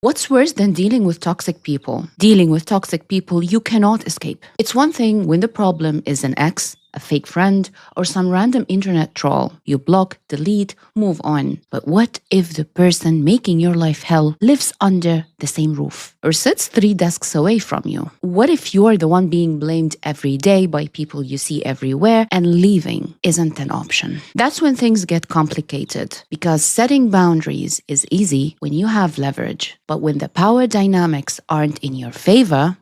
What's worse than dealing with toxic people? Dealing with toxic people you cannot escape. It's one thing when the problem is an ex, a fake friend, or some random internet troll. You block, delete, move on. But what if the person making your life hell lives under the same roof or sits 3 desks away from you? What if you're the one being blamed every day by people you see everywhere and leaving isn't an option? That's when things get complicated because setting boundaries is easy when you have leverage. But when the power dynamics aren't in your favor,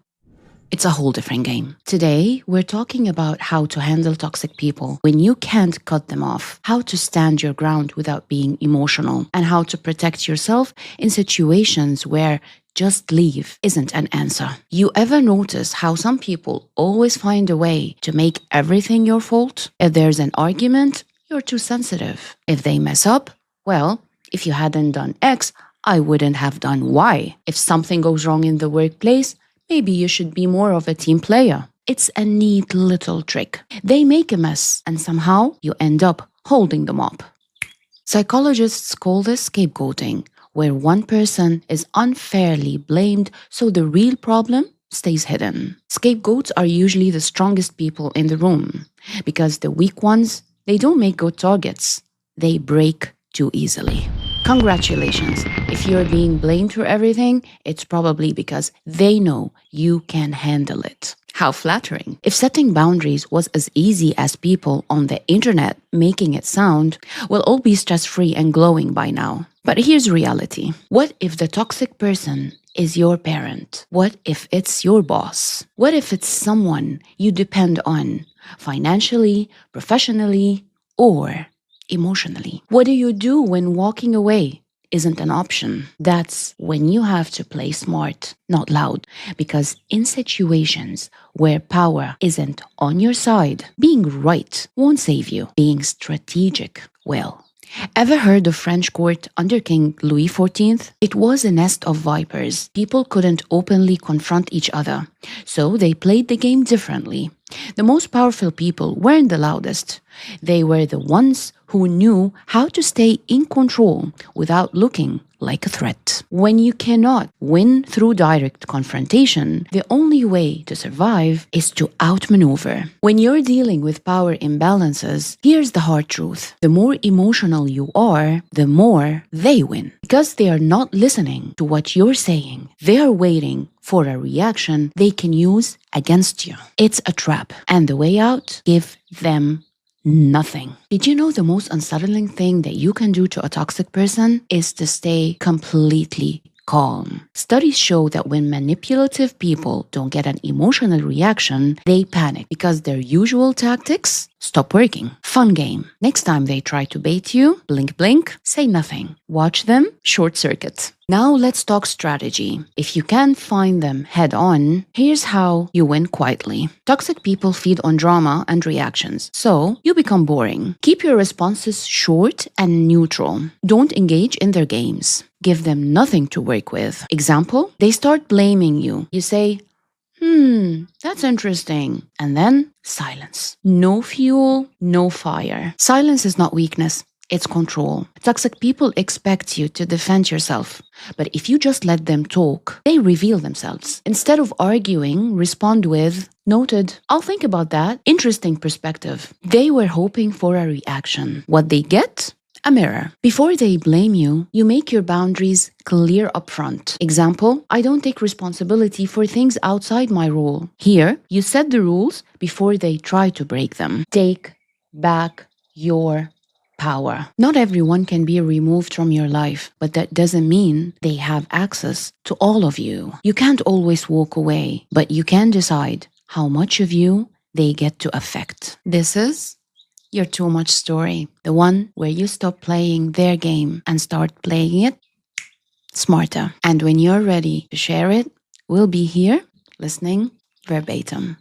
it's a whole different game. Today, we're talking about how to handle toxic people when you can't cut them off, how to stand your ground without being emotional, and how to protect yourself in situations where just leave isn't an answer. You ever notice how some people always find a way to make everything your fault? If there's an argument, you're too sensitive. If they mess up, well, if you hadn't done X, I wouldn't have done Y. If something goes wrong in the workplace, maybe you should be more of a team player. It's a neat little trick. They make a mess, and somehow you end up holding them up. Psychologists call this scapegoating, where one person is unfairly blamed so the real problem stays hidden. Scapegoats are usually the strongest people in the room, because the weak ones, they don't make good targets. They break too easily. Congratulations. If you're being blamed for everything, it's probably because they know you can handle it. How flattering. If setting boundaries was as easy as people on the internet making it sound, we'll all be stress-free and glowing by now. But here's reality. What if the toxic person is your parent? What if it's your boss? What if it's someone you depend on financially, professionally, or emotionally? What do you do when walking away isn't an option? That's when you have to play smart, not loud, because in situations where power isn't on your side, being right won't save you. Being strategic will. Ever heard of French court under King Louis XIV? It was a nest of vipers. People couldn't openly confront each other, so they played the game differently. The most powerful people weren't the loudest. They were the ones who knew how to stay in control without looking like a threat. When you cannot win through direct confrontation, the only way to survive is to outmaneuver. When you're dealing with power imbalances, here's the hard truth. The more emotional you are, the more they win. Because they are not listening to what you're saying, they are waiting for a reaction they can use against you. It's a trap, and the way out, give them nothing. Did you know the most unsettling thing that you can do to a toxic person is to stay completely calm? Studies show that when manipulative people don't get an emotional reaction, they panic because their usual tactics stop working. Fun game. Next time they try to bait you, blink blink, say nothing. Watch them short circuit. Now let's talk strategy. If you can't find them head on, here's how you win quietly. Toxic people feed on drama and reactions, so you become boring. Keep your responses short and neutral. Don't engage in their games. Give them nothing to work with. Example, they start blaming you. You say, that's interesting. And then silence. No fuel, no fire. Silence is not weakness. It's control. Toxic people expect you to defend yourself. But if you just let them talk, they reveal themselves. Instead of arguing, respond with, noted, I'll think about that. Interesting perspective. They were hoping for a reaction. What they get? A mirror. Before they blame you, you make your boundaries clear upfront. Example, I don't take responsibility for things outside my role. Here, you set the rules before they try to break them. Take back your power. Not everyone can be removed from your life, but that doesn't mean they have access to all of you. You can't always walk away, but you can decide how much of you they get to affect. This is Your Too Much story, the one where you stop playing their game and start playing it smarter. And when you're ready to share it, we'll be here listening verbatim.